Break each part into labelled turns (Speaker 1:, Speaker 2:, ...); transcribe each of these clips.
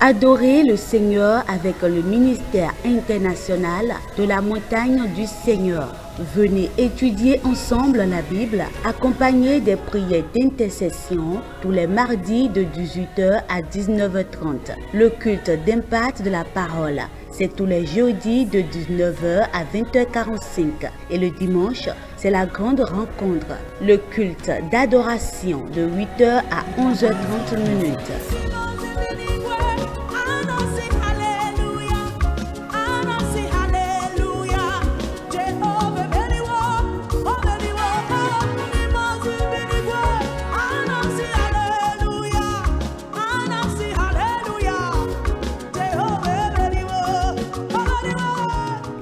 Speaker 1: Adorez le Seigneur avec le ministère international de la montagne du Seigneur. Venez étudier ensemble la Bible, accompagnée des prières d'intercession tous les mardis de 18h à 19h30. Le culte d'impact de la parole, c'est tous les jeudis de 19h à 20h45. Et le dimanche, c'est la grande rencontre, le culte d'adoration de 8h à 11h30 minutes.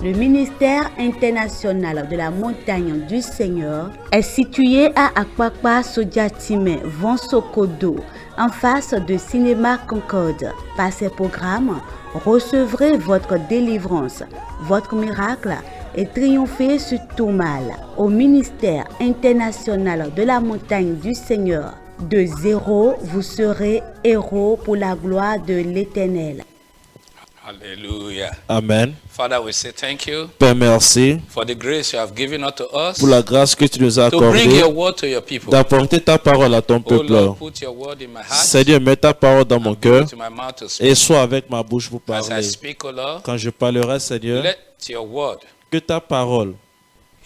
Speaker 1: Le ministère international de la montagne du Seigneur est situé à Akwakwa Sodiatime, Vonsokodo, en face de Cinéma Concorde. Par ces programmes, recevrez votre délivrance, votre miracle et triomphez sur tout mal. Au ministère international de la montagne du Seigneur, de zéro, vous serez héros pour la gloire de l'Éternel.
Speaker 2: Hallelujah.
Speaker 3: Amen.
Speaker 2: Father, we say thank you
Speaker 3: Père, merci
Speaker 2: for the grace you have given unto us
Speaker 3: pour la grâce que tu nous as
Speaker 2: to bring
Speaker 3: accordée
Speaker 2: your word to your people.
Speaker 3: d'apporter ta parole à ton
Speaker 2: Oh
Speaker 3: peuple.
Speaker 2: Lord, put your word in my heart
Speaker 3: Seigneur, mets ta parole dans mon
Speaker 2: and
Speaker 3: cœur
Speaker 2: put it to my mouth to speak.
Speaker 3: et sois avec ma bouche pour
Speaker 2: As I
Speaker 3: parler.
Speaker 2: speak, O Lord,
Speaker 3: Quand je parlerai, Seigneur,
Speaker 2: let your word
Speaker 3: que ta parole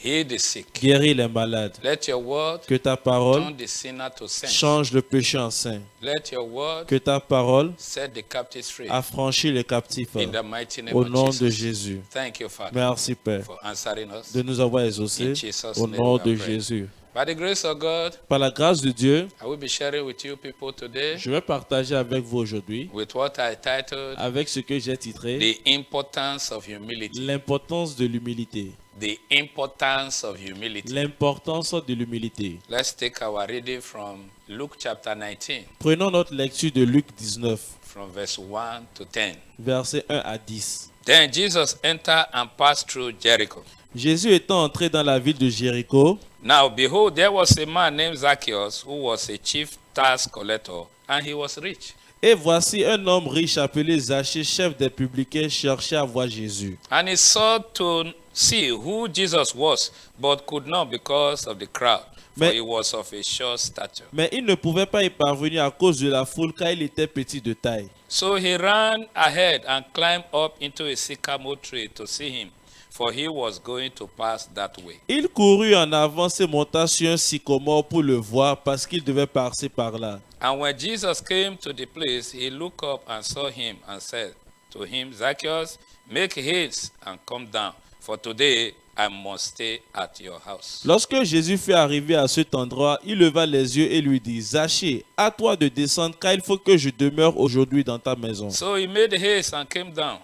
Speaker 2: heal the sick.
Speaker 3: guérit les malades,
Speaker 2: Let your word
Speaker 3: que ta parole
Speaker 2: turn the sinner to saint.
Speaker 3: change le péché en saint,
Speaker 2: Let your word
Speaker 3: que ta parole
Speaker 2: set the captives free.
Speaker 3: affranchit les captifs.
Speaker 2: In the mighty name
Speaker 3: Au
Speaker 2: of
Speaker 3: nom
Speaker 2: Jesus.
Speaker 3: de Jésus.
Speaker 2: Thank you, Father,
Speaker 3: Merci, Père,
Speaker 2: for answering us.
Speaker 3: de nous avoir exaucés.
Speaker 2: In Jesus'
Speaker 3: Au
Speaker 2: name
Speaker 3: nom
Speaker 2: we
Speaker 3: de
Speaker 2: have prayed.
Speaker 3: Jésus.
Speaker 2: By the grace of God,
Speaker 3: Par la grâce de Dieu,
Speaker 2: I will be sharing with you people today
Speaker 3: je vais partager avec vous aujourd'hui,
Speaker 2: with what I titled
Speaker 3: avec ce que j'ai titré
Speaker 2: The Importance of Humility.
Speaker 3: l'importance de l'humilité.
Speaker 2: The importance of humility.
Speaker 3: L'importance de l'humilité.
Speaker 2: Let's take our reading from Luke chapter 19,
Speaker 3: Prenons notre lecture de Luc 19,
Speaker 2: from verse 1 to 10.
Speaker 3: versets 1 à 10.
Speaker 2: Then Jesus entered and passed through Jericho.
Speaker 3: Jésus étant entré dans la ville de Jéricho,
Speaker 2: Now behold, there was a man named Zacchaeus, who was a chief tax collector, and he was rich.
Speaker 3: et voici un homme riche appelé Zachée, chef des publicains, cherchait à voir Jésus.
Speaker 2: And he sought to see who Jesus was, but could not because of the crowd, for
Speaker 3: Mais-
Speaker 2: he was of a short stature.
Speaker 3: Mais il ne pouvait pas y parvenir à cause de la foule, car il était petit de taille.
Speaker 2: So he ran ahead and climbed up into a sycamore tree to see him, for he was going to pass that way.
Speaker 3: Il courut en avance et monta sur un sycomore pour le voir, parce qu'il devait passer par là.
Speaker 2: And when Jesus came to the place, he looked up and saw him and said to him, Zacchaeus, make haste and come down, for today I must stay at your house.
Speaker 3: Lorsque Jésus fut arrivé à cet endroit, il leva les yeux et lui dit, Zachée, à toi de descendre, car il faut que je demeure aujourd'hui dans ta maison.
Speaker 2: So he made haste and came down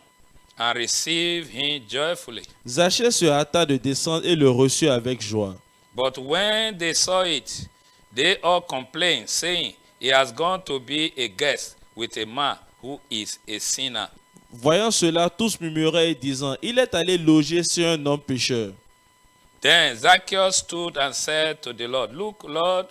Speaker 2: and received him joyfully.
Speaker 3: Zachée se hâta de descendre et le reçut avec joie.
Speaker 2: But when they saw it, they all complained, saying, he has gone to be a guest with a man who is a sinner.
Speaker 3: Voyant cela, tous murmuraient et disant, il est allé loger sur un homme pécheur.
Speaker 2: Then Zacchaeus stood and said to the Lord, Look, Lord,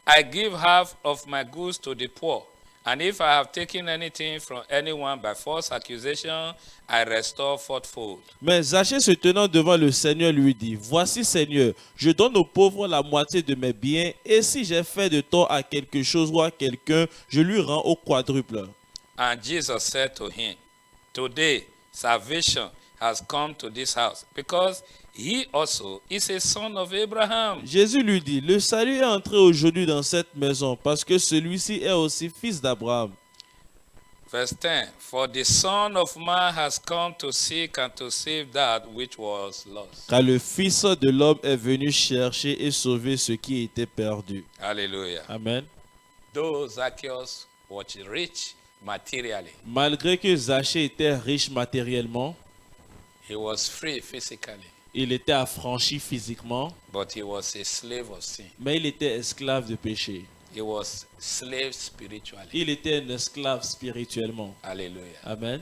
Speaker 2: I give half of my goods to the poor. And if I have taken anything from anyone by false accusation, I restore fourfold.
Speaker 3: Mais Zachée se tenant devant le Seigneur lui dit, voici Seigneur, je donne aux pauvres la moitié de mes biens, et si j'ai fait de tort à quelque chose ou à quelqu'un, je lui rends au quadruple.
Speaker 2: And Jesus said to him, Today salvation has come to this house, because he also is a son of Abraham.
Speaker 3: Jésus lui dit, le salut est entré aujourd'hui dans cette maison, parce que celui-ci est aussi fils d'Abraham.
Speaker 2: Verse 10, For the Son of Man has come to seek and to save that which was lost.
Speaker 3: Car le Fils de l'homme est venu chercher et sauver ce qui était perdu.
Speaker 2: Hallelujah.
Speaker 3: Amen.
Speaker 2: Though Zacchaeus was rich materially,
Speaker 3: Malgré que Zachée était riche matériellement,
Speaker 2: he was free physically,
Speaker 3: il était affranchi physiquement,
Speaker 2: but he was a slave of sin.
Speaker 3: mais il était esclave de péché.
Speaker 2: He was slave spiritually.
Speaker 3: Il était un esclave spirituellement.
Speaker 2: Hallelujah.
Speaker 3: Amen.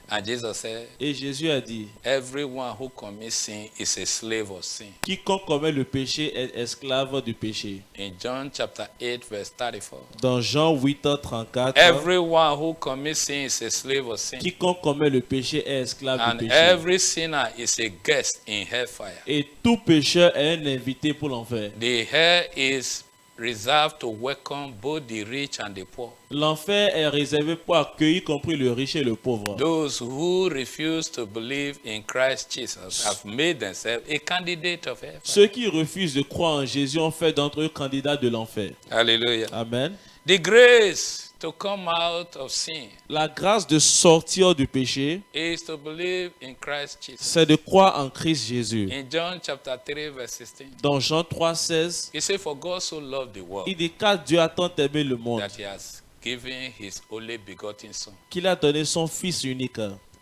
Speaker 2: And Jesus said,
Speaker 3: Et Jésus a dit,
Speaker 2: everyone who commits sin is a slave of sin.
Speaker 3: quiconque commet le péché est esclave du péché.
Speaker 2: In John chapter 8, verse 34.
Speaker 3: Dans Jean 8:34,
Speaker 2: Everyone who commits sin is a slave of sin.
Speaker 3: quiconque commet le péché est esclave
Speaker 2: And
Speaker 3: du péché.
Speaker 2: every sinner is a guest in hellfire.
Speaker 3: Et tout pécheur est un invité pour l'enfer.
Speaker 2: The hell is reserved to welcome both the rich and the poor.
Speaker 3: L'enfer est réservé pour accueillir, y compris le riche et le pauvre.
Speaker 2: Those who refuse to believe in Christ Jesus have made themselves a candidate of hellfire.
Speaker 3: Ceux qui refusent de croire en Jésus ont fait d'entre eux candidats de l'enfer.
Speaker 2: Hallelujah.
Speaker 3: Amen.
Speaker 2: The grace to come out of sin
Speaker 3: La grâce de sortir du péché,
Speaker 2: is to believe in Christ Jesus.
Speaker 3: c'est de croire en Christ Jésus.
Speaker 2: In John chapter 3, verse 16,
Speaker 3: Dans Jean 3:16,
Speaker 2: he said, for God so loved the world
Speaker 3: il dit car Dieu a tant aimé le monde
Speaker 2: that he has given his only begotten Son,
Speaker 3: qu'il a donné son Fils unique,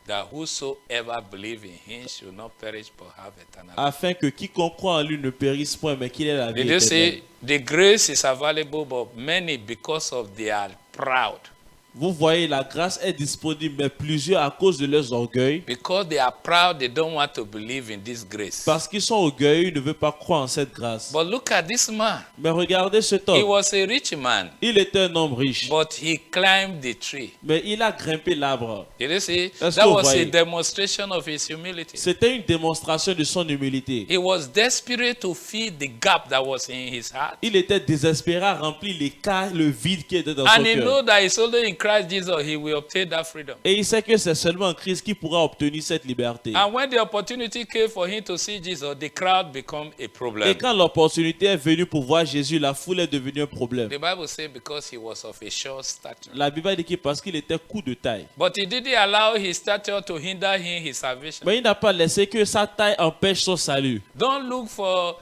Speaker 2: that whosoever believe in him should not perish but have eternal life.
Speaker 3: afin que quiconque croit en lui ne périsse point, mais qu'il ait la vie
Speaker 2: Did you
Speaker 3: éternelle.
Speaker 2: see the grace is available, but many, because of they are proud,
Speaker 3: Vous voyez, la grâce est disponible, mais plusieurs, à cause de leurs orgueils,
Speaker 2: because they are proud, they don't want to believe in this grace.
Speaker 3: parce qu'ils sont orgueilleux, ils ne veulent pas croire en cette grâce.
Speaker 2: But look at this man.
Speaker 3: Mais regardez cet
Speaker 2: He
Speaker 3: homme.
Speaker 2: was a rich man,
Speaker 3: Il était un homme riche,
Speaker 2: but he climbed the tree.
Speaker 3: mais il a grimpé l'arbre.
Speaker 2: Did you see?
Speaker 3: Est-ce
Speaker 2: That
Speaker 3: que vous
Speaker 2: was a
Speaker 3: voyez?
Speaker 2: demonstration of his humility.
Speaker 3: C'était une démonstration de son humilité.
Speaker 2: He was desperate to fill the gap that was in his heart.
Speaker 3: Il était désespéré à remplir l'écart, le vide qui était dans son
Speaker 2: And he
Speaker 3: cœur.
Speaker 2: knew that it's only in Christ Jesus he will obtain that freedom.
Speaker 3: Et il sait que c'est seulement en Christ qu'il pourra obtenir cette liberté.
Speaker 2: And when the opportunity came for him to see Jesus, the crowd became a
Speaker 3: Et
Speaker 2: problem.
Speaker 3: quand l'opportunité est venue pour voir Jésus, la foule est devenue un problème.
Speaker 2: The Bible says because he was of a short stature.
Speaker 3: La Bible dit que parce qu'il était court de taille.
Speaker 2: But he didn't allow his stature to hinder him his salvation.
Speaker 3: Mais il n'a pas laissé que sa taille empêche son salut.
Speaker 2: Don't look for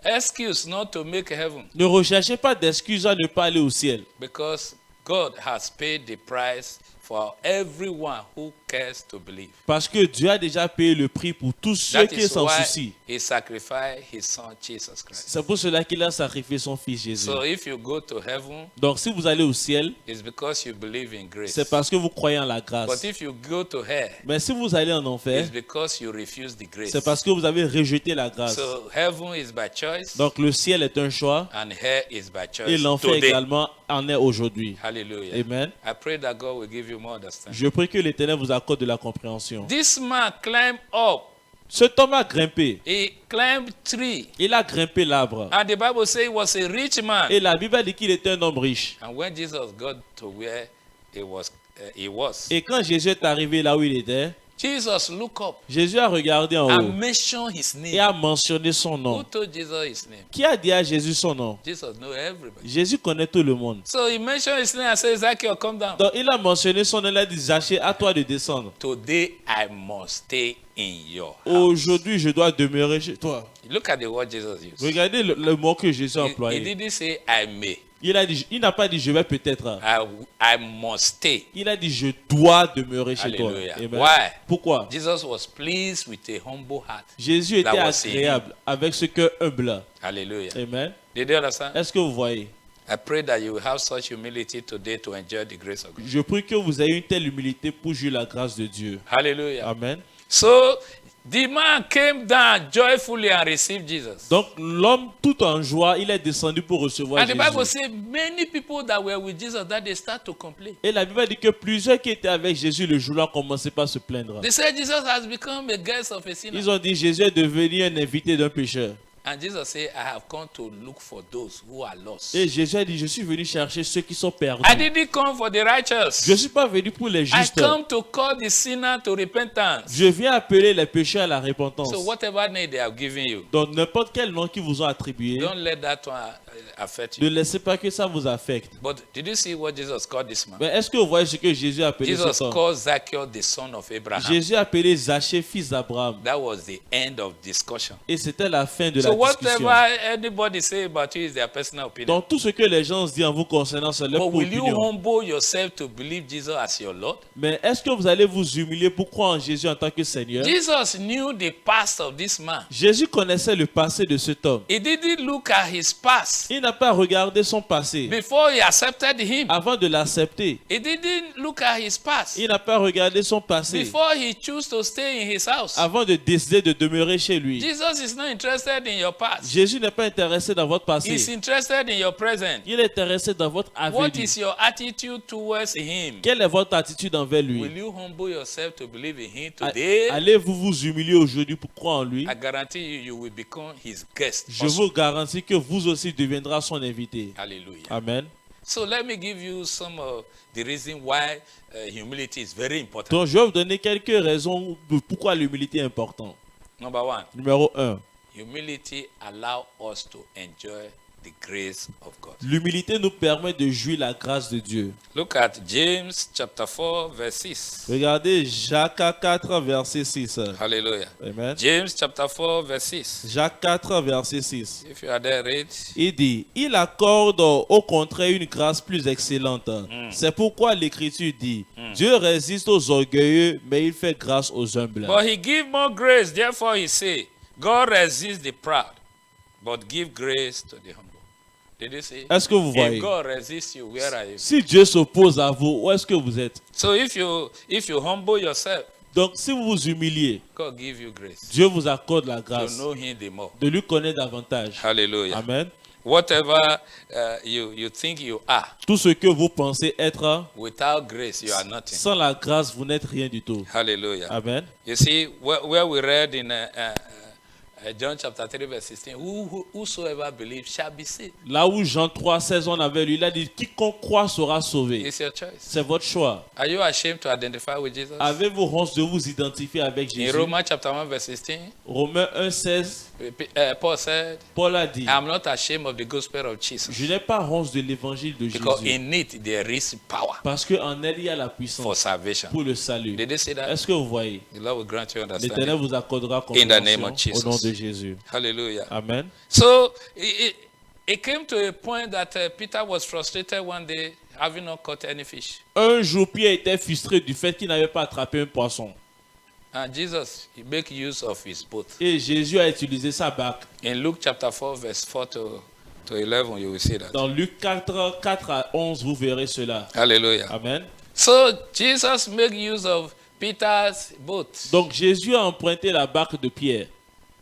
Speaker 2: excuse not to make heaven,
Speaker 3: Ne recherchez pas d'excuses à ne pas aller au ciel.
Speaker 2: because God has paid the price for everyone who cares to believe.
Speaker 3: Parce que Dieu a déjà payé le prix pour tous ceux
Speaker 2: That
Speaker 3: qui
Speaker 2: is
Speaker 3: s'en
Speaker 2: why
Speaker 3: soucient.
Speaker 2: he sacrificed his son Jesus Christ.
Speaker 3: C'est pour cela qu'il a sacrifié son fils Jésus.
Speaker 2: So if you go to heaven,
Speaker 3: Donc si vous allez au ciel,
Speaker 2: it's because you believe in grace.
Speaker 3: c'est parce que vous croyez en la
Speaker 2: But
Speaker 3: grâce.
Speaker 2: if you go to hell,
Speaker 3: Mais si vous allez en enfer,
Speaker 2: it's because you refuse the grace.
Speaker 3: c'est parce que vous avez rejeté la grâce.
Speaker 2: So heaven is by choice,
Speaker 3: Donc le ciel est un choix
Speaker 2: and hell is by
Speaker 3: et
Speaker 2: choice
Speaker 3: l'enfer
Speaker 2: today.
Speaker 3: également en est aujourd'hui.
Speaker 2: Hallelujah.
Speaker 3: Amen.
Speaker 2: I pray that God will give you more understanding.
Speaker 3: Je prie que l'Éternel vous accorde de la compréhension.
Speaker 2: This man climbed up.
Speaker 3: Cet homme a grimpé.
Speaker 2: He climbed tree.
Speaker 3: Il a grimpé l'arbre.
Speaker 2: And the Bible says he was a rich man.
Speaker 3: Et la Bible dit qu'il était un homme riche.
Speaker 2: And when Jesus got to where he was,
Speaker 3: Et quand Jésus est arrivé là où il était,
Speaker 2: Jesus looked up
Speaker 3: Jésus a regardé en haut
Speaker 2: and mentioned his
Speaker 3: et
Speaker 2: name.
Speaker 3: a mentionné son
Speaker 2: Who
Speaker 3: nom.
Speaker 2: told Jesus his name?
Speaker 3: Qui a dit à Jésus son nom?
Speaker 2: Jesus knew everybody.
Speaker 3: Jésus connaît tout le monde.
Speaker 2: So he mentioned his name and said, Zacchaeus, come down.
Speaker 3: Donc il a mentionné son nom, il a dit Zaché, à toi de descendre.
Speaker 2: Today I must stay in your house.
Speaker 3: Aujourd'hui, je dois demeurer chez toi.
Speaker 2: Look at the word Jesus used.
Speaker 3: Regardez le mot que Jésus a
Speaker 2: He
Speaker 3: employé.
Speaker 2: didn't say I may.
Speaker 3: Il n'a pas dit je vais peut-être.
Speaker 2: I must stay.
Speaker 3: Il a dit je dois demeurer chez toi.
Speaker 2: Hallelujah.
Speaker 3: Amen.
Speaker 2: Why?
Speaker 3: Pourquoi?
Speaker 2: Jesus was pleased with a humble heart.
Speaker 3: Jésus était
Speaker 2: That was in
Speaker 3: agréable avec ce cœur humble.
Speaker 2: Hallelujah.
Speaker 3: Amen.
Speaker 2: Did you understand?
Speaker 3: Est-ce que vous voyez?
Speaker 2: I pray that you will have such humility today to enjoy the grace of God.
Speaker 3: Je prie que vous ayez une telle humilité pour jouir la grâce de Dieu.
Speaker 2: Hallelujah.
Speaker 3: Amen.
Speaker 2: So the man came down joyfully and received Jesus.
Speaker 3: Donc l'homme tout en joie, il est descendu pour recevoir
Speaker 2: And the Bible
Speaker 3: Jésus.
Speaker 2: says many people that were with Jesus that they start to complain.
Speaker 3: Et la Bible dit que plusieurs qui étaient avec Jésus le jour-là commençaient par se plaindre.
Speaker 2: They said Jesus has become a guest of a sinner.
Speaker 3: Ils ont dit Jésus est devenu un invité d'un pécheur.
Speaker 2: And Jesus said, I have come to look for those who are lost.
Speaker 3: Et Jésus a dit je suis venu chercher ceux qui sont perdus.
Speaker 2: I didn't come for the righteous.
Speaker 3: Je ne suis pas venu pour les
Speaker 2: I
Speaker 3: justes.
Speaker 2: come to call the sinner to repentance.
Speaker 3: Je viens appeler les pécheurs à la repentance.
Speaker 2: So whatever name they have given you,
Speaker 3: Donc n'importe quel nom qu'ils vous ont attribué,
Speaker 2: don't let that one affect
Speaker 3: ne
Speaker 2: you.
Speaker 3: laissez pas que ça vous affecte.
Speaker 2: But did you see what Jesus called this man?
Speaker 3: Mais est-ce que vous voyez ce que Jésus a appelé
Speaker 2: Jesus
Speaker 3: cet homme?
Speaker 2: called Zacchaeus the son of Abraham.
Speaker 3: Jésus a appelé Zachée fils d'Abraham.
Speaker 2: That was the end of discussion.
Speaker 3: Et c'était la fin de
Speaker 2: So
Speaker 3: la discussion.
Speaker 2: whatever anybody say about you is their personal opinion.
Speaker 3: Donc tout ce que les gens se disent en vous concernant, c'est leur
Speaker 2: But will you
Speaker 3: opinion.
Speaker 2: humble yourself to believe Jesus as your Lord?
Speaker 3: Mais est-ce que vous allez vous humilier pour croire en Jésus en tant que Seigneur?
Speaker 2: Jesus knew the past of this man.
Speaker 3: Jésus connaissait le passé de cet homme.
Speaker 2: He didn't look at his past past.
Speaker 3: Il n'a pas regardé son passé
Speaker 2: Before he accepted him,
Speaker 3: avant de l'accepter.
Speaker 2: he didn't look at his past.
Speaker 3: Il n'a pas regardé son passé
Speaker 2: Before he chose to stay in his house.
Speaker 3: avant de décider de demeurer chez lui.
Speaker 2: Jesus is not interested in your past.
Speaker 3: Jésus n'est pas intéressé dans votre passé.
Speaker 2: He's interested in your present.
Speaker 3: Il est intéressé dans votre
Speaker 2: What
Speaker 3: avenir.
Speaker 2: is your attitude towards him?
Speaker 3: Quelle est votre attitude envers lui?
Speaker 2: Will you humble yourself to believe in him today?
Speaker 3: Allez-vous vous humilier aujourd'hui pour croire en lui?
Speaker 2: I guarantee you, you will become his guest.
Speaker 3: Je
Speaker 2: also.
Speaker 3: vous garantis que vous aussi deviendrez son invité.
Speaker 2: Hallelujah.
Speaker 3: Amen.
Speaker 2: So let me give you some of the reason why humility is very important.
Speaker 3: Donc je vais vous donner quelques raisons de pourquoi l'humilité est importante.
Speaker 2: Number one,
Speaker 3: Numéro 1.
Speaker 2: humility allows us to enjoy the grace of God.
Speaker 3: L'humilité nous permet de jouir la grâce de Dieu.
Speaker 2: Look at James chapter 4 verse 6.
Speaker 3: Regardez Jacques 4, verset 6.
Speaker 2: Hallelujah.
Speaker 3: Amen.
Speaker 2: James chapter 4 verse 6.
Speaker 3: Jacques 4, verset 6.
Speaker 2: If you are there, read.
Speaker 3: Il dit, il accorde au contraire une grâce plus excellente. C'est pourquoi l'Écriture dit, Dieu résiste aux orgueilleux, mais il fait grâce aux humbles.
Speaker 2: But he give more grace. Therefore he say, God resists the proud, but give grace to the humble. Did you see?
Speaker 3: Est-ce que vous voyez?
Speaker 2: If God resists you, where are you?
Speaker 3: Si Dieu s'oppose à vous, où est-ce que vous êtes?
Speaker 2: So if you humble yourself,
Speaker 3: Donc si vous vous humiliez,
Speaker 2: God give you grace
Speaker 3: Dieu vous accorde la
Speaker 2: to
Speaker 3: grâce
Speaker 2: know him the more.
Speaker 3: de lui connaître davantage.
Speaker 2: Hallelujah.
Speaker 3: Amen.
Speaker 2: Whatever you think you are,
Speaker 3: Tout ce que vous pensez être,
Speaker 2: without grace you are nothing.
Speaker 3: sans la grâce, vous n'êtes rien du tout.
Speaker 2: Hallelujah.
Speaker 3: Amen.
Speaker 2: You see, where we read in John chapter 3 verse 16, whosoever believes shall be saved.
Speaker 3: Là où Jean 3, 16, on avait lu, il a dit, quiconque croit sera sauvé.
Speaker 2: It's your choice.
Speaker 3: C'est votre choix.
Speaker 2: Are you ashamed to identify with Jesus?
Speaker 3: Avez-vous honte de vous identifier avec
Speaker 2: In
Speaker 3: Jésus?
Speaker 2: Romans chapter 1 verse 16,
Speaker 3: Romains 1, 16,
Speaker 2: Paul said,
Speaker 3: Paul a dit,
Speaker 2: I am not ashamed of the gospel of Jesus,
Speaker 3: je n'ai pas honte de l'évangile de
Speaker 2: because
Speaker 3: Jésus.
Speaker 2: in it there is power
Speaker 3: Parce qu'en elle, il y a la
Speaker 2: for
Speaker 3: puissance
Speaker 2: salvation.
Speaker 3: pour le salut.
Speaker 2: Did they say that?
Speaker 3: Est-ce que vous voyez?
Speaker 2: The Lord will grant you
Speaker 3: L'Éternel
Speaker 2: understanding.
Speaker 3: vous accordera
Speaker 2: In the name of
Speaker 3: compréhension
Speaker 2: Jesus.
Speaker 3: au nom de Jésus.
Speaker 2: Hallelujah.
Speaker 3: Amen.
Speaker 2: So it came to a point that Peter was frustrated one day, having not caught any fish.
Speaker 3: Un jour, Pierre était frustré du fait qu'il n'avait pas attrapé un poisson.
Speaker 2: And Jesus, he make use of his boat.
Speaker 3: Et Jésus a utilisé sa barque.
Speaker 2: In Luke chapter 4, verse 4 to 11, you will see that.
Speaker 3: Dans Luc 4, 4 à 11, vous verrez cela.
Speaker 2: Hallelujah.
Speaker 3: Amen.
Speaker 2: So Jesus make use of Peter's boat.
Speaker 3: Donc Jésus a emprunté la barque de Pierre.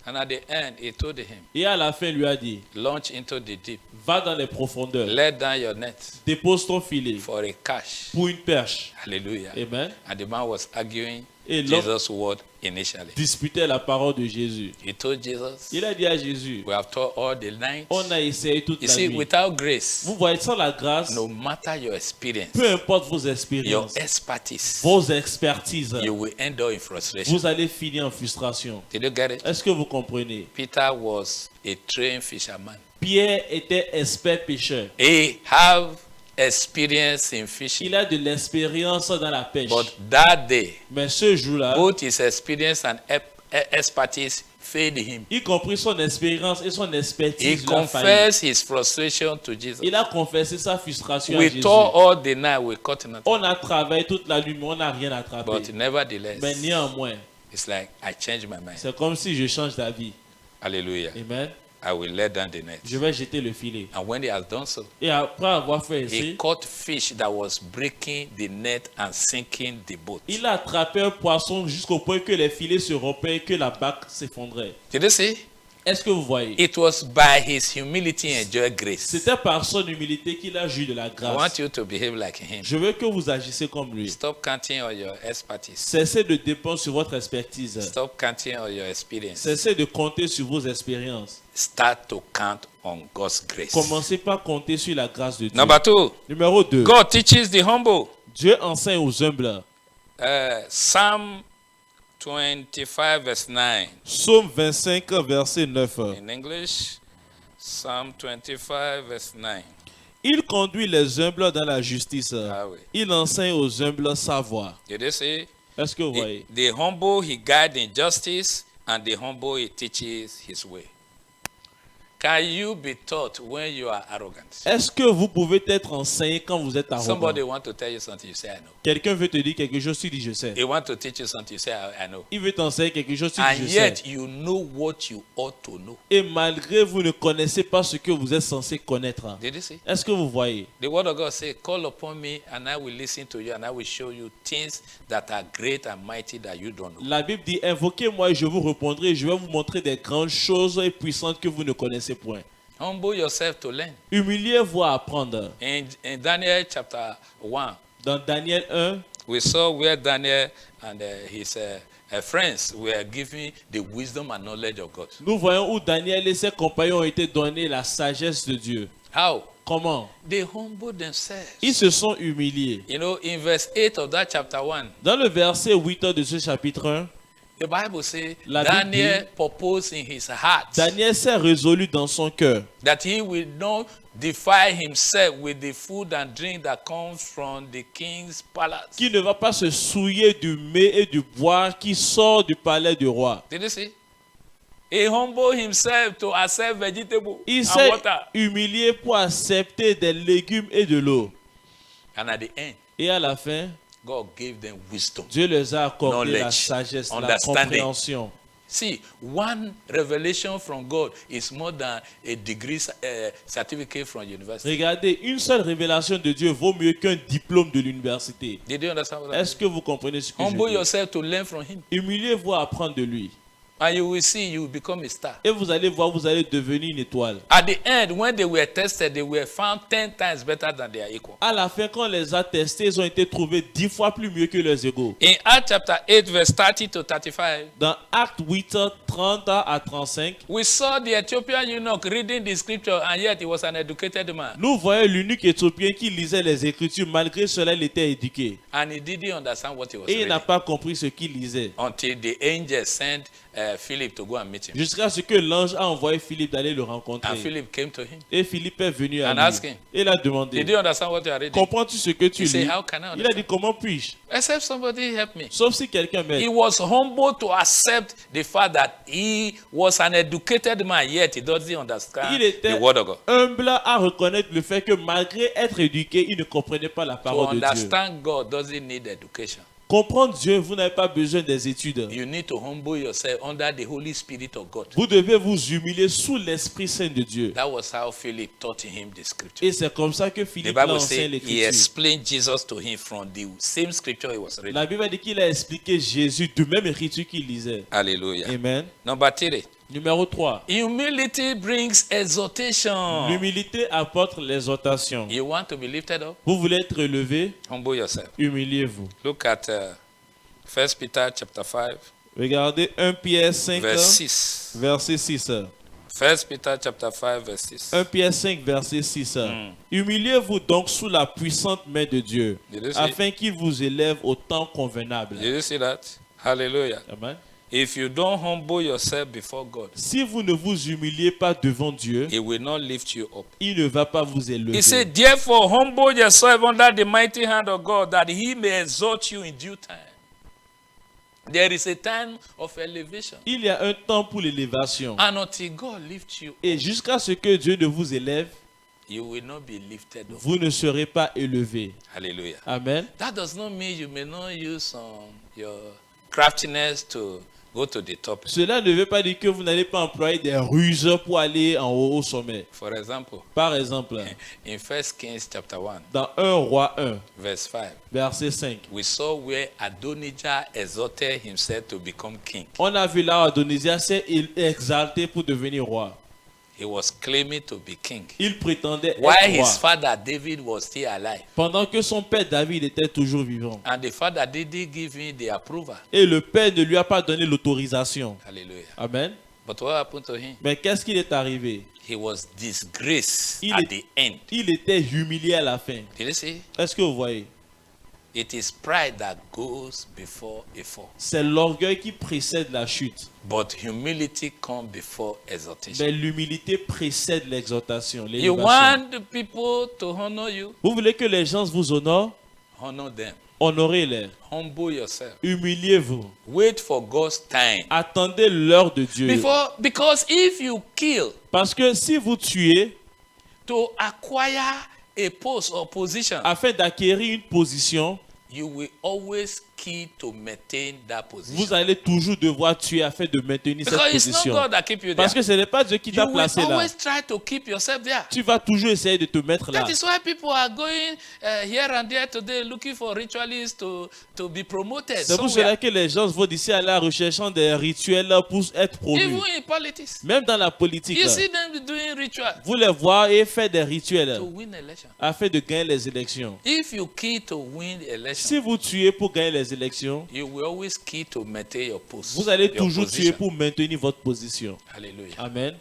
Speaker 2: And at the end, he told him,
Speaker 3: Et à la fin, lui a dit,
Speaker 2: launch into the deep.
Speaker 3: va dans les profondeurs,
Speaker 2: Let down your net
Speaker 3: dépose ton filet
Speaker 2: for a catch.
Speaker 3: pour une perche.
Speaker 2: Hallelujah.
Speaker 3: Amen.
Speaker 2: And the man was arguing
Speaker 3: Et l'homme
Speaker 2: Jesus' word initially.
Speaker 3: disputait la parole de Jésus.
Speaker 2: He told Jesus,
Speaker 3: Il a dit à Jésus,
Speaker 2: we have taught all the night.
Speaker 3: on a essayé toute
Speaker 2: You
Speaker 3: la
Speaker 2: see,
Speaker 3: nuit.
Speaker 2: without grace,
Speaker 3: Vous voyez, sans la grâce,
Speaker 2: no matter your experience,
Speaker 3: peu importe vos
Speaker 2: your
Speaker 3: expériences,
Speaker 2: expertise,
Speaker 3: vos expertises,
Speaker 2: you will end up in frustration.
Speaker 3: vous allez finir en frustration.
Speaker 2: Did you get it?
Speaker 3: Est-ce que vous comprenez?
Speaker 2: Peter was a trained fisherman.
Speaker 3: Pierre était expert pêcheur.
Speaker 2: He have experience in fishing.
Speaker 3: Il a de l'expérience dans la pêche.
Speaker 2: But that day,
Speaker 3: Mais ce jour-là,
Speaker 2: both his experience and expertise failed him.
Speaker 3: y compris son expérience et son
Speaker 2: He
Speaker 3: expertise, lui a failli.
Speaker 2: confessed his frustration to Jesus.
Speaker 3: Il a confessé sa frustration à
Speaker 2: We
Speaker 3: Jésus.
Speaker 2: taught all the night, we caught nothing.
Speaker 3: On a travaillé toute la nuit, mais on n'a rien attrapé.
Speaker 2: But nevertheless,
Speaker 3: Mais néanmoins,
Speaker 2: it's like I changed my mind.
Speaker 3: c'est comme si je change d'avis.
Speaker 2: Hallelujah.
Speaker 3: Amen.
Speaker 2: I will let down the net.
Speaker 3: Je vais jeter le filet.
Speaker 2: And when he has done so,
Speaker 3: Et après avoir fait
Speaker 2: he
Speaker 3: ainsi,
Speaker 2: caught fish that was breaking the net and sinking the boat.
Speaker 3: il a attrapé un poisson jusqu'au point que les filets se rompaient et que la barque s'effondrait.
Speaker 2: Did you see?
Speaker 3: Est-ce que vous voyez?
Speaker 2: It was by his humility and enjoy grace.
Speaker 3: C'était par son humilité qu'il a joui de la
Speaker 2: I
Speaker 3: grâce.
Speaker 2: want you to behave like him.
Speaker 3: Je veux que vous agissez comme lui.
Speaker 2: Stop counting on your expertise.
Speaker 3: Cessez de dépendre sur votre expertise.
Speaker 2: Stop counting on your experience.
Speaker 3: Cessez de compter sur vos expériences.
Speaker 2: Start to count on God's grace.
Speaker 3: Commencez par compter sur la grâce de Dieu.
Speaker 2: Number 2,
Speaker 3: Numéro 2.
Speaker 2: God teaches the humble.
Speaker 3: Dieu enseigne aux humbles.
Speaker 2: Psalm 25 verse 9.
Speaker 3: Psaume 25, verset 9.
Speaker 2: In English, Psalm 25 verse 9.
Speaker 3: Il conduit les humbles dans la justice.
Speaker 2: Ah oui.
Speaker 3: Il enseigne aux humbles sa voie.
Speaker 2: Did you see?
Speaker 3: Est-ce que vous voyez?
Speaker 2: The humble he guides in justice, and the humble he teaches his way. Can you be taught when you are arrogant?
Speaker 3: Est-ce que vous pouvez être enseigné quand vous êtes
Speaker 2: Somebody
Speaker 3: arrogant?
Speaker 2: want to tell you something, you say, I know.
Speaker 3: Quelqu'un veut te dire quelque chose, tu dis je sais.
Speaker 2: He want to teach you something, you say, I know.
Speaker 3: Il veut t'enseigner quelque chose, tu
Speaker 2: And
Speaker 3: dis je
Speaker 2: yet,
Speaker 3: sais.
Speaker 2: you know what you ought to know.
Speaker 3: Et malgré vous ne connaissez pas ce que vous êtes censé connaître.
Speaker 2: Did you see?
Speaker 3: Est-ce que vous voyez?
Speaker 2: The word of God says, call upon me and I will listen to you and I will show you things that are great and mighty that you don't know.
Speaker 3: La Bible dit, invoquez-moi et je vous répondrai, je vais vous montrer des grandes choses et puissantes que vous ne connaissez point.
Speaker 2: Humble yourself to learn.
Speaker 3: Humiliez-vous à apprendre.
Speaker 2: In Daniel chapter 1,
Speaker 3: Dans Daniel 1,
Speaker 2: we saw where Daniel and his friends were giving the wisdom and knowledge of God.
Speaker 3: nous voyons où Daniel et ses compagnons ont été donnés la sagesse de Dieu.
Speaker 2: How?
Speaker 3: Comment?
Speaker 2: They humbled themselves.
Speaker 3: Ils se sont humiliés.
Speaker 2: You know, in verse 8 of that chapter 1,
Speaker 3: Dans le verset 8 de ce chapitre 1,
Speaker 2: the Bible says
Speaker 3: La Bible
Speaker 2: Daniel
Speaker 3: dit-
Speaker 2: proposed in his heart
Speaker 3: Daniel s'est résolu dans son cœur
Speaker 2: that he will not defile himself with the food and drink that comes from the king's palace.
Speaker 3: qu'il ne va pas se souiller du mets et du boire qui sort du palais du roi.
Speaker 2: Did you see? He humbled himself to accept vegetable
Speaker 3: Il
Speaker 2: and
Speaker 3: s'est
Speaker 2: water.
Speaker 3: humilié pour accepter des légumes et de l'eau.
Speaker 2: And at the end,
Speaker 3: Et à la fin,
Speaker 2: God gave them wisdom.
Speaker 3: Dieu les a accordé la
Speaker 2: Knowledge,
Speaker 3: sagesse, la
Speaker 2: understanding.
Speaker 3: compréhension.
Speaker 2: See, one revelation from God is more than a degree certificate from university.
Speaker 3: Regardez, une seule révélation de Dieu vaut mieux qu'un diplôme de l'université.
Speaker 2: Did you understand what I
Speaker 3: Est-ce que vous comprenez ce que
Speaker 2: mean?
Speaker 3: je
Speaker 2: Humble
Speaker 3: dis?
Speaker 2: yourself to learn from him.
Speaker 3: Humiliez-vous à apprendre de lui.
Speaker 2: And you will see you will become a star.
Speaker 3: Et vous allez voir, vous allez devenir une étoile.
Speaker 2: At the end, when they were tested, they were found 10 times better than their equal.
Speaker 3: À la fin, quand on les a testés, ils ont été trouvés 10 fois plus mieux que leurs égaux.
Speaker 2: In Acts chapter 8, verse 30 to 35,
Speaker 3: Dans Acte 8, 30 à 35,
Speaker 2: we saw the Ethiopian eunuch reading the scripture, and yet he was an educated man.
Speaker 3: nous voyons l'eunuque éthiopien qui lisait les Écritures. Malgré cela, il était éduqué.
Speaker 2: And he didn't understand what he was
Speaker 3: Et il n'a
Speaker 2: reading
Speaker 3: pas compris ce qu'il lisait.
Speaker 2: until the angel sent Philip to go and meet him.
Speaker 3: Jusqu'à ce que l'ange a envoyé Philippe d'aller le
Speaker 2: And
Speaker 3: rencontrer.
Speaker 2: Philip came to him.
Speaker 3: Et Philippe est venu à
Speaker 2: And
Speaker 3: lui.
Speaker 2: asked him,
Speaker 3: Et il a demandé,
Speaker 2: Did you understand what you are reading?
Speaker 3: comprends-tu ce que tu
Speaker 2: He said,
Speaker 3: lis?
Speaker 2: How can I
Speaker 3: Il a dit,
Speaker 2: understand?
Speaker 3: comment puis-je?
Speaker 2: Except somebody help me.
Speaker 3: Sauf si quelqu'un m'aide.
Speaker 2: He was humble to accept the fact that he was an educated man, yet he doesn't understand
Speaker 3: Il était
Speaker 2: the word of God.
Speaker 3: humble à reconnaître le fait que malgré être éduqué, il ne comprenait pas la
Speaker 2: To
Speaker 3: parole de Dieu.
Speaker 2: understand God doesn't need education.
Speaker 3: Comprendre Dieu, vous n'avez pas besoin des études.
Speaker 2: You need to humble yourself under the Holy Spirit of God.
Speaker 3: Vous devez vous humilier sous l'Esprit Saint de Dieu.
Speaker 2: That was how Philip taught him the scripture.
Speaker 3: Et c'est comme ça que
Speaker 2: The
Speaker 3: Philippe l'a
Speaker 2: Bible
Speaker 3: enseigné
Speaker 2: says he
Speaker 3: l'Écriture.
Speaker 2: explained Jesus to him from the same scripture he was reading.
Speaker 3: La Bible dit qu'il a expliqué Jésus de même écriture qu'il lisait.
Speaker 2: Hallelujah.
Speaker 3: Amen.
Speaker 2: Number 3.
Speaker 3: Numéro 3.
Speaker 2: Humility brings exaltation.
Speaker 3: L'humilité apporte l'exhortation.
Speaker 2: You want to be lifted up?
Speaker 3: Vous voulez être élevé?
Speaker 2: Humble yourself.
Speaker 3: Humiliez-vous.
Speaker 2: Look at 1 Peter chapter 5,
Speaker 3: Regardez 1 Pierre 5,
Speaker 2: verse 6.
Speaker 3: verset 6.
Speaker 2: 1 Peter chapter 5, verse 6.
Speaker 3: 1 Pierre 5, verset 6. Humiliez-vous donc sous la puissante main de Dieu,
Speaker 2: Did you see?
Speaker 3: afin qu'il vous élève au temps convenable.
Speaker 2: Did you see that? Hallelujah.
Speaker 3: Amen.
Speaker 2: If you don't humble yourself before God,
Speaker 3: Si vous ne vous humiliez pas devant Dieu,
Speaker 2: He will not lift you up.
Speaker 3: il ne va pas vous élever.
Speaker 2: He said, therefore, humble yourself under the mighty hand of God, that He may exalt you in due time. There is a time of elevation.
Speaker 3: Il y a un temps pour l'élévation.
Speaker 2: And until God lifts you,
Speaker 3: Et jusqu'à ce que Dieu ne vous élève,
Speaker 2: you will not be lifted up.
Speaker 3: vous ne serez pas élevé.
Speaker 2: Hallelujah.
Speaker 3: Amen.
Speaker 2: That does not mean you may not use your craftiness to go to the top.
Speaker 3: Cela ne veut pas dire que vous n'allez pas employer des ruses pour aller en haut au sommet.
Speaker 2: For example,
Speaker 3: Par exemple,
Speaker 2: in 1 Kings chapter 1,
Speaker 3: dans 1 Roi 1,
Speaker 2: verse 5,
Speaker 3: verset 5,
Speaker 2: we saw where Adonijah exalted himself to become king.
Speaker 3: on a vu là Adonisia s'est exalté pour devenir roi.
Speaker 2: He was claiming to be king.
Speaker 3: Il prétendait
Speaker 2: While
Speaker 3: être
Speaker 2: his
Speaker 3: roi,
Speaker 2: father David was still alive.
Speaker 3: pendant que son père David était toujours vivant.
Speaker 2: And the father didn't give him the approval.
Speaker 3: Et le père ne lui a pas donné l'autorisation.
Speaker 2: Hallelujah.
Speaker 3: Amen.
Speaker 2: But what happened to him?
Speaker 3: Mais qu'est-ce qu'il est arrivé?
Speaker 2: He was disgraced
Speaker 3: Il
Speaker 2: at
Speaker 3: est-
Speaker 2: the end.
Speaker 3: Il était humilié à la fin.
Speaker 2: Did you see?
Speaker 3: Est-ce que vous voyez?
Speaker 2: It is pride that goes before a fall.
Speaker 3: C'est l'orgueil qui précède la chute.
Speaker 2: But humility comes before exaltation.
Speaker 3: Mais l'humilité précède l'exaltation,
Speaker 2: You
Speaker 3: l'élévation.
Speaker 2: want the people to honor you?
Speaker 3: Vous voulez que les gens vous honorent?
Speaker 2: Honor them.
Speaker 3: Honorez-les.
Speaker 2: Humble yourself.
Speaker 3: Humiliez-vous.
Speaker 2: Wait for God's time.
Speaker 3: Attendez l'heure de Dieu.
Speaker 2: Because if you kill
Speaker 3: Parce que si vous tuez
Speaker 2: to acquire a post or position,
Speaker 3: afin d'acquérir une position,
Speaker 2: you will always kill to maintain that position.
Speaker 3: vous allez toujours devoir tuer afin de maintenir cette
Speaker 2: Because it's not
Speaker 3: position.
Speaker 2: God that keep you there.
Speaker 3: Parce que ce n'est pas Dieu qui
Speaker 2: You
Speaker 3: t'a
Speaker 2: will
Speaker 3: placé là.
Speaker 2: always try to keep yourself there.
Speaker 3: Tu vas toujours essayer de te mettre là.
Speaker 2: That is why people are going here and there today looking for ritualists to be promoted.
Speaker 3: C'est pour
Speaker 2: somewhere.
Speaker 3: cela que les gens vont d'ici à là recherchant des rituels pour être promus.
Speaker 2: Even in politics.
Speaker 3: Même dans la politique,
Speaker 2: You see them doing rituals
Speaker 3: vous les voyez faire des rituels
Speaker 2: to win election.
Speaker 3: afin de gagner les élections.
Speaker 2: If you kill to win the election,
Speaker 3: Si vous tuez pour gagner les élections,
Speaker 2: you will always kill to maintain your post.
Speaker 3: vous allez
Speaker 2: your
Speaker 3: toujours
Speaker 2: position.
Speaker 3: tuer pour maintenir votre position.
Speaker 2: Hallelujah.
Speaker 3: Amen.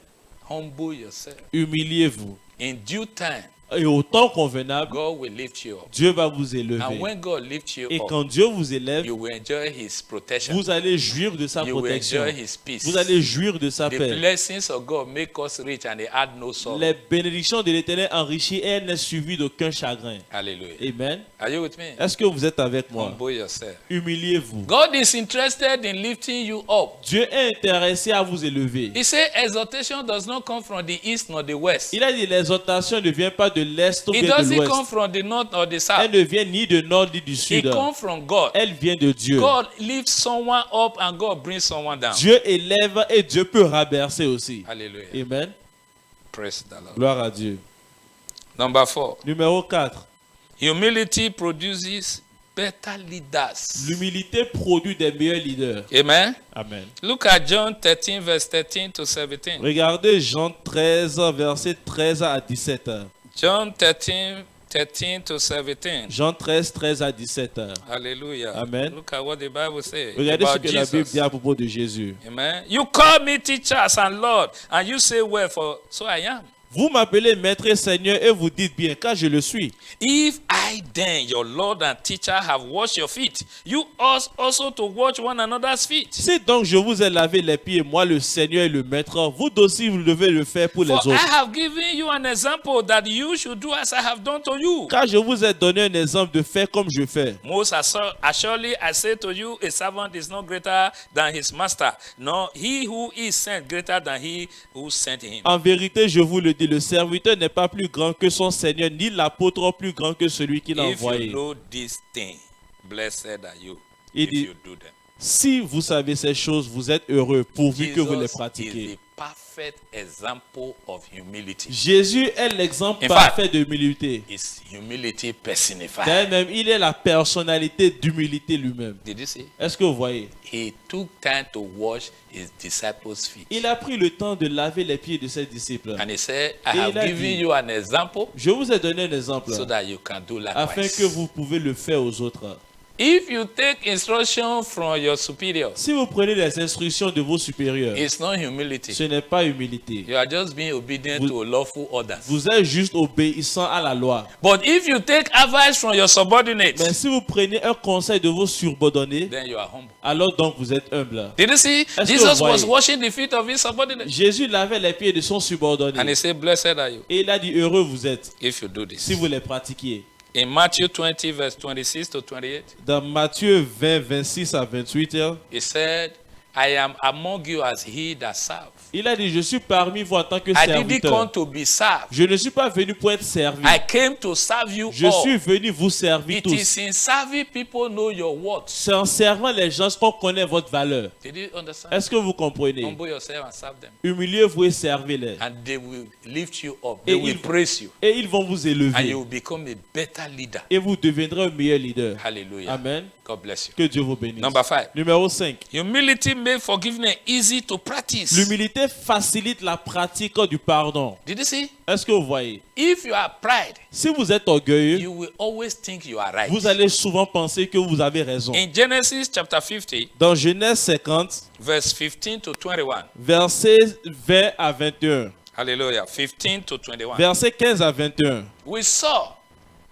Speaker 2: Humble yourself.
Speaker 3: Humiliez-vous.
Speaker 2: In due time,
Speaker 3: Et au temps convenable,
Speaker 2: God will lift you up.
Speaker 3: Dieu va vous
Speaker 2: And
Speaker 3: élever.
Speaker 2: when God lifts you
Speaker 3: Et
Speaker 2: up,
Speaker 3: quand Dieu vous élève,
Speaker 2: you will enjoy His protection.
Speaker 3: vous allez jouir de sa
Speaker 2: You will
Speaker 3: protection.
Speaker 2: enjoy His peace.
Speaker 3: Vous allez jouir de sa
Speaker 2: The
Speaker 3: paix.
Speaker 2: blessings of God make us rich and they add no sorrow.
Speaker 3: Les bénédictions de l'Éternel enrichissent et elles n'est suivies d'aucun chagrin.
Speaker 2: Hallelujah.
Speaker 3: Amen.
Speaker 2: Are you with me?
Speaker 3: Est-ce que vous êtes avec moi?
Speaker 2: Humble yourself.
Speaker 3: Humiliez-vous.
Speaker 2: God is interested in lifting you up.
Speaker 3: Dieu est intéressé à vous élever.
Speaker 2: He said exaltation does not come from the east nor the west.
Speaker 3: Il a dit l'exhortation ne vient pas de l'Est ou
Speaker 2: It
Speaker 3: bien de
Speaker 2: doesn't
Speaker 3: l'Ouest.
Speaker 2: come from the north or the
Speaker 3: Elle
Speaker 2: south.
Speaker 3: ne vient ni de nord ni du
Speaker 2: It
Speaker 3: sud.
Speaker 2: comes from God.
Speaker 3: Elle vient de Dieu.
Speaker 2: God lifts someone up and God brings someone down.
Speaker 3: Dieu élève et Dieu peut rabaisser aussi.
Speaker 2: Hallelujah.
Speaker 3: Amen.
Speaker 2: Praise the Lord.
Speaker 3: Gloire à Dieu.
Speaker 2: Number 4.
Speaker 3: Numéro 4.
Speaker 2: Humility produces better leaders.
Speaker 3: L'humilité produit des meilleurs leaders.
Speaker 2: Amen.
Speaker 3: Amen.
Speaker 2: Look at John 13, verse 13 to 17.
Speaker 3: Regardez Jean 13, verset 13 à 17.
Speaker 2: John 13, 13 to 17.
Speaker 3: Jean 13, 13 à 17.
Speaker 2: Hallelujah.
Speaker 3: Amen.
Speaker 2: Look at what the Bible says
Speaker 3: Regardez ce
Speaker 2: about
Speaker 3: que la Bible
Speaker 2: Jesus.
Speaker 3: dit à propos de Jésus.
Speaker 2: Amen. You call me teachers and Lord, and you say, well, for so I am.
Speaker 3: Vous m'appelez maître et seigneur et vous dites bien, car je le suis.
Speaker 2: If I then, your Lord and teacher, have washed your feet, you ought also to wash one another's feet.
Speaker 3: Si donc je vous ai lavé les pieds, moi le Seigneur et le maître, vous aussi vous devez le faire pour les
Speaker 2: For I
Speaker 3: autres.
Speaker 2: have given you an example that you should do as I have done to you.
Speaker 3: Car je vous ai donné un exemple de faire comme je fais.
Speaker 2: Most assuredly I say to you, a servant is not greater than his master, nor he who is sent greater than he who sent him.
Speaker 3: En vérité, je vous le dis, le serviteur n'est pas plus grand que son Seigneur, ni l'apôtre plus grand que celui qui l'a
Speaker 2: If you
Speaker 3: envoyé.
Speaker 2: know this thing, blessed are you
Speaker 3: Il
Speaker 2: if
Speaker 3: dit,
Speaker 2: you do them.
Speaker 3: si vous savez ces choses, vous êtes heureux pourvu que vous les
Speaker 2: Jesus is
Speaker 3: pratiquez.
Speaker 2: the perfect example of humility.
Speaker 3: Jésus est l'exemple
Speaker 2: In fact,
Speaker 3: parfait de humilité.
Speaker 2: It's humility personified.
Speaker 3: D'ailleurs, il est la personnalité d'humilité lui-même.
Speaker 2: Did you see?
Speaker 3: Est-ce que vous voyez?
Speaker 2: He took time to wash his disciples' feet.
Speaker 3: Il a pris le temps de laver les pieds de ses disciples.
Speaker 2: And he said, I
Speaker 3: Et
Speaker 2: have
Speaker 3: il a
Speaker 2: given
Speaker 3: dit,
Speaker 2: you an example
Speaker 3: Je vous ai donné un exemple
Speaker 2: so that you can do
Speaker 3: afin
Speaker 2: likewise.
Speaker 3: que vous pouvez le faire aux autres.
Speaker 2: If you take instruction from your superiors,
Speaker 3: Si vous prenez les instructions de vos supérieurs,
Speaker 2: it's not humility.
Speaker 3: ce n'est pas humilité.
Speaker 2: You are just being obedient
Speaker 3: Vous-
Speaker 2: to lawful orders.
Speaker 3: Vous êtes juste obéissant à la loi.
Speaker 2: But if you take advice from your subordinates,
Speaker 3: Mais si vous prenez un conseil de vos subordonnés,
Speaker 2: then you are humble.
Speaker 3: alors donc vous êtes humble.
Speaker 2: Did you see?
Speaker 3: Est-ce que
Speaker 2: Jesus
Speaker 3: vous
Speaker 2: was
Speaker 3: voyez?
Speaker 2: washing the feet of his subordinates.
Speaker 3: Jésus lavait les pieds de son
Speaker 2: And
Speaker 3: subordonné.
Speaker 2: he said, blessed are you
Speaker 3: Et il a dit, heureux vous êtes
Speaker 2: if you do this.
Speaker 3: si vous les pratiquiez.
Speaker 2: In Matthew 20, verse 26 to 28,
Speaker 3: Dans Matthieu 20, 26 à 28,
Speaker 2: he said, I am among you as he that serve.
Speaker 3: il a dit, je suis parmi vous en tant que
Speaker 2: I didn't come
Speaker 3: serviteur.
Speaker 2: to be served.
Speaker 3: Je ne suis pas venu pour être servi.
Speaker 2: I came to serve you
Speaker 3: Je suis
Speaker 2: all.
Speaker 3: venu vous servir
Speaker 2: It
Speaker 3: tous.
Speaker 2: is in serving people know your worth.
Speaker 3: C'est en servant les gens qu'on connaît votre valeur.
Speaker 2: Did you understand?
Speaker 3: Est-ce que vous comprenez?
Speaker 2: Humble yourself and serve them.
Speaker 3: Humiliez-vous et servez-les.
Speaker 2: And they will lift you up.
Speaker 3: Et
Speaker 2: They will
Speaker 3: ils-
Speaker 2: praise you.
Speaker 3: Et ils vont vous
Speaker 2: And
Speaker 3: élever.
Speaker 2: you will become a better leader.
Speaker 3: Et vous deviendrez un meilleur leader.
Speaker 2: Hallelujah.
Speaker 3: Amen.
Speaker 2: God bless you.
Speaker 3: Que Dieu vous bénisse.
Speaker 2: Number 5.
Speaker 3: Numéro 5.
Speaker 2: Humility make forgiveness easy to practice.
Speaker 3: L'humilité facilite la pratique du pardon.
Speaker 2: Did you see?
Speaker 3: Est-ce que vous voyez?
Speaker 2: If you are pride,
Speaker 3: Si vous êtes orgueilleux,
Speaker 2: you will always think you are right.
Speaker 3: vous allez souvent penser que vous avez raison.
Speaker 2: In Genesis chapter 50,
Speaker 3: Dans Genèse 50,
Speaker 2: verse 15 to 21.
Speaker 3: versets 20 à 21,
Speaker 2: Hallelujah. 15 to 21.
Speaker 3: versets 15 à 21,
Speaker 2: We saw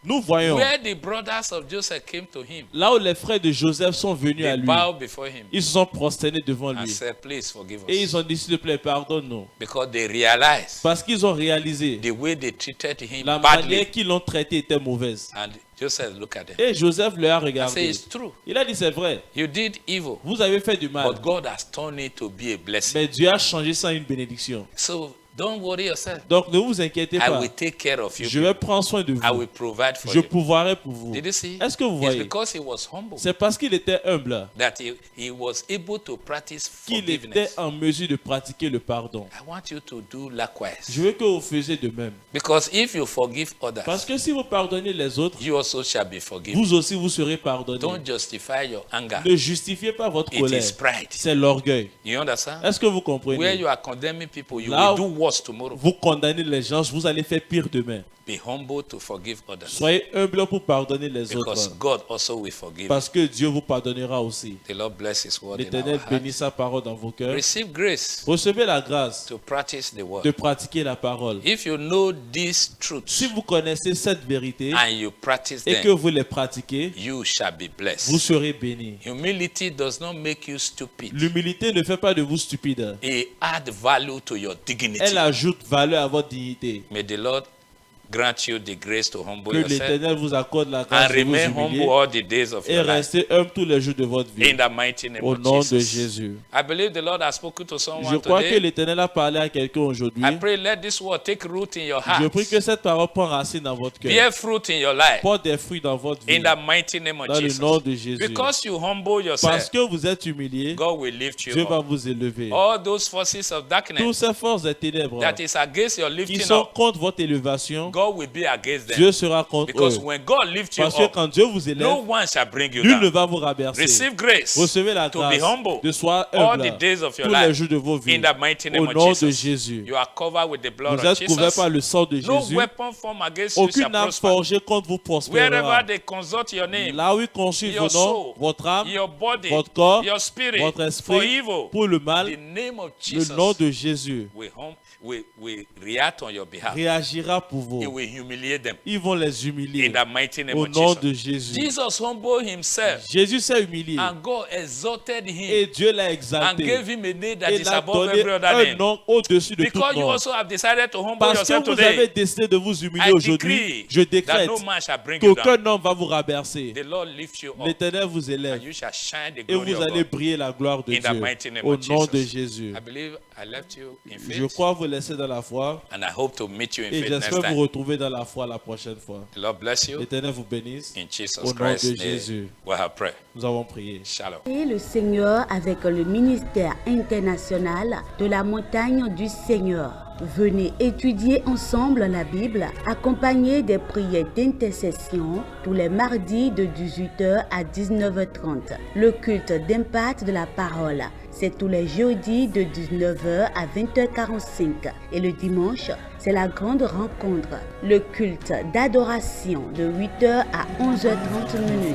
Speaker 3: Nous voyons
Speaker 2: where the brothers of Joseph came to him
Speaker 3: là où les frères de Joseph sont venus à
Speaker 2: they
Speaker 3: lui.
Speaker 2: bowed before him
Speaker 3: Ils se sont prosternés devant
Speaker 2: and
Speaker 3: lui.
Speaker 2: said, please forgive
Speaker 3: Et ils
Speaker 2: us.
Speaker 3: ont dit, s'il te plaît, pardonne-nous.
Speaker 2: Because they realized
Speaker 3: Parce qu'ils ont réalisé
Speaker 2: the way they treated him
Speaker 3: la
Speaker 2: badly.
Speaker 3: manière qu'ils l'ont traité était mauvaise.
Speaker 2: And Joseph looked at them
Speaker 3: Et Joseph leur a
Speaker 2: and said,
Speaker 3: regardé.
Speaker 2: it's true.
Speaker 3: Il a dit, c'est vrai,
Speaker 2: You did evil,
Speaker 3: vous avez fait du mal.
Speaker 2: but God has turned it to be a blessing.
Speaker 3: Mais Dieu a changé ça en une bénédiction.
Speaker 2: So don't worry yourself.
Speaker 3: Donc ne vous inquiétez
Speaker 2: I
Speaker 3: pas.
Speaker 2: will take care of you.
Speaker 3: Je vais prendre soin de
Speaker 2: I
Speaker 3: vous.
Speaker 2: will provide for
Speaker 3: Je
Speaker 2: you.
Speaker 3: pourvoirai pour vous.
Speaker 2: Did you see?
Speaker 3: Est-ce que vous
Speaker 2: It's
Speaker 3: voyez?
Speaker 2: because he was humble
Speaker 3: C'est parce qu'il était humble
Speaker 2: that he was able to practice
Speaker 3: qu'il était
Speaker 2: forgiveness.
Speaker 3: en mesure de pratiquer le pardon.
Speaker 2: I want you to do likewise.
Speaker 3: Je veux que vous faisiez de même.
Speaker 2: Because if you forgive others,
Speaker 3: Parce que si vous pardonnez les autres,
Speaker 2: you also shall be forgiven.
Speaker 3: vous aussi vous serez pardonnés.
Speaker 2: Don't justify your anger.
Speaker 3: Ne justifiez pas votre
Speaker 2: It
Speaker 3: colère.
Speaker 2: is pride.
Speaker 3: C'est l'orgueil.
Speaker 2: You understand?
Speaker 3: Est-ce que vous
Speaker 2: Where
Speaker 3: comprenez?
Speaker 2: you are condemning people, you
Speaker 3: Là
Speaker 2: will
Speaker 3: où-
Speaker 2: do worse tomorrow.
Speaker 3: Vous condamnez les gens, vous allez faire pire demain.
Speaker 2: Be humble to forgive others.
Speaker 3: Soyez humble pour pardonner les
Speaker 2: Because
Speaker 3: autres.
Speaker 2: God also will forgive.
Speaker 3: Parce que Dieu vous pardonnera aussi.
Speaker 2: The Lord bless His word in
Speaker 3: L'Éternel
Speaker 2: our hearts.
Speaker 3: bénit sa parole dans vos cœurs.
Speaker 2: Receive grace
Speaker 3: Recevez la grâce
Speaker 2: to practice the word.
Speaker 3: de pratiquer la parole.
Speaker 2: If you know these truths
Speaker 3: Si vous connaissez cette vérité
Speaker 2: and you practice
Speaker 3: et que
Speaker 2: them,
Speaker 3: vous les pratiquez,
Speaker 2: you shall be
Speaker 3: vous
Speaker 2: blessed.
Speaker 3: serez bénis.
Speaker 2: Humility does not make you stupid.
Speaker 3: L'humilité ne fait pas de vous stupide.
Speaker 2: It adds value to your dignity.
Speaker 3: Elle ajoute valeur à votre dignité.
Speaker 2: May the Lord grant you the grace to humble
Speaker 3: Que
Speaker 2: yourself
Speaker 3: l'Éternel vous accorde la grâce
Speaker 2: and
Speaker 3: de vous
Speaker 2: remain humble
Speaker 3: humilier
Speaker 2: all the days of
Speaker 3: et
Speaker 2: your life.
Speaker 3: rester humble tous les jours de votre vie.
Speaker 2: In the mighty name
Speaker 3: Au
Speaker 2: of
Speaker 3: nom de
Speaker 2: Jesus.
Speaker 3: Jésus.
Speaker 2: I believe the Lord has spoken to
Speaker 3: Je
Speaker 2: someone
Speaker 3: crois que
Speaker 2: today.
Speaker 3: l'Éternel a parlé à quelqu'un aujourd'hui.
Speaker 2: I pray let this word take root in your
Speaker 3: Je
Speaker 2: heart.
Speaker 3: prie que cette parole prenne racine dans votre cœur.
Speaker 2: Bear fruit in your life.
Speaker 3: Porte des fruits dans votre vie.
Speaker 2: In the mighty name of
Speaker 3: Dans le
Speaker 2: Jesus.
Speaker 3: nom de Jésus.
Speaker 2: Because you humble
Speaker 3: Parce
Speaker 2: yourself,
Speaker 3: que vous êtes humilié,
Speaker 2: God will lift
Speaker 3: Dieu
Speaker 2: you
Speaker 3: va
Speaker 2: up.
Speaker 3: vous élever.
Speaker 2: All those forces of
Speaker 3: Toutes
Speaker 2: darkness
Speaker 3: ces forces des ténèbres
Speaker 2: that is against your
Speaker 3: qui
Speaker 2: lifting
Speaker 3: sont
Speaker 2: up,
Speaker 3: contre votre élévation,
Speaker 2: God will be against them.
Speaker 3: Dieu sera contre
Speaker 2: Because
Speaker 3: eux.
Speaker 2: when God lifts you
Speaker 3: Parce que
Speaker 2: up,
Speaker 3: quand Dieu vous élève,
Speaker 2: no one shall bring you
Speaker 3: nul ne
Speaker 2: down.
Speaker 3: va vous rabercer.
Speaker 2: Receive grace
Speaker 3: Recevez la
Speaker 2: to be
Speaker 3: grâce
Speaker 2: humble
Speaker 3: de sois
Speaker 2: all the
Speaker 3: humble
Speaker 2: days of your
Speaker 3: tous les
Speaker 2: life.
Speaker 3: jours de vos vies.
Speaker 2: In the mighty name
Speaker 3: Au
Speaker 2: of
Speaker 3: nom de
Speaker 2: Jesus.
Speaker 3: Jésus.
Speaker 2: You are covered with the blood
Speaker 3: Vous
Speaker 2: of
Speaker 3: êtes couverts
Speaker 2: Jesus.
Speaker 3: par le sang de
Speaker 2: No
Speaker 3: Jésus.
Speaker 2: weapon formed against you shall
Speaker 3: Aucune âme
Speaker 2: prosper.
Speaker 3: forgée contre vous
Speaker 2: Wherever
Speaker 3: prospérera.
Speaker 2: they consult your name,
Speaker 3: Là où ils consultent
Speaker 2: your
Speaker 3: vos noms,
Speaker 2: soul,
Speaker 3: votre âme,
Speaker 2: your body,
Speaker 3: votre corps,
Speaker 2: your spirit,
Speaker 3: votre
Speaker 2: for
Speaker 3: esprit,
Speaker 2: evil,
Speaker 3: pour le mal,
Speaker 2: the name of
Speaker 3: le
Speaker 2: Jesus
Speaker 3: nom de Jésus
Speaker 2: will react on your behalf.
Speaker 3: réagira pour
Speaker 2: He
Speaker 3: vous.
Speaker 2: will humiliate them.
Speaker 3: Ils vont les humilier
Speaker 2: In the mighty name
Speaker 3: au
Speaker 2: of
Speaker 3: nom
Speaker 2: Jesus.
Speaker 3: de Jésus.
Speaker 2: Jesus humbled himself
Speaker 3: Jésus s'est humilié
Speaker 2: and God exalted him
Speaker 3: et Dieu l'a
Speaker 2: and
Speaker 3: exalté
Speaker 2: gave him a name that
Speaker 3: et
Speaker 2: is
Speaker 3: l'a
Speaker 2: above
Speaker 3: donné
Speaker 2: every other
Speaker 3: un
Speaker 2: name.
Speaker 3: nom au-dessus de tout
Speaker 2: Because you
Speaker 3: nom.
Speaker 2: also have decided to humble
Speaker 3: Parce
Speaker 2: yourself
Speaker 3: que vous avez
Speaker 2: today,
Speaker 3: décidé de vous humilier
Speaker 2: I
Speaker 3: aujourd'hui,
Speaker 2: decree
Speaker 3: je
Speaker 2: that
Speaker 3: décrète
Speaker 2: no man shall bring you
Speaker 3: qu'aucun
Speaker 2: down.
Speaker 3: homme va vous rabercer.
Speaker 2: The Lord lift you up
Speaker 3: L'Éternel vous
Speaker 2: and
Speaker 3: élève
Speaker 2: you shall shine the
Speaker 3: et
Speaker 2: glory
Speaker 3: vous
Speaker 2: of
Speaker 3: allez
Speaker 2: God.
Speaker 3: briller la gloire de
Speaker 2: In the
Speaker 3: Dieu
Speaker 2: mighty name
Speaker 3: au
Speaker 2: of
Speaker 3: nom de
Speaker 2: Jesus.
Speaker 3: Jésus.
Speaker 2: I believe I left you in
Speaker 3: Je
Speaker 2: faith
Speaker 3: crois vous laisser dans la foi
Speaker 2: and I hope to meet you in
Speaker 3: et
Speaker 2: faith next
Speaker 3: j'espère vous
Speaker 2: time.
Speaker 3: retrouver dans la foi la prochaine fois.
Speaker 2: The Lord bless you.
Speaker 3: L'Éternel vous bénisse.
Speaker 2: In Jesus
Speaker 3: Au nom
Speaker 2: Christ's
Speaker 3: de
Speaker 2: name,
Speaker 3: Jésus.
Speaker 2: we have prayed.
Speaker 3: Nous avons prié.
Speaker 2: Shalom.
Speaker 1: Et le Seigneur avec le ministère international de la montagne du Seigneur. Venez étudier ensemble la Bible, accompagné des prières d'intercession tous les mardis de 18h à 19h30. Le culte d'impact de la parole, c'est tous les jeudis de 19h à 20h45. Et le dimanche, c'est la grande rencontre, le culte d'adoration de 8h à 11h30.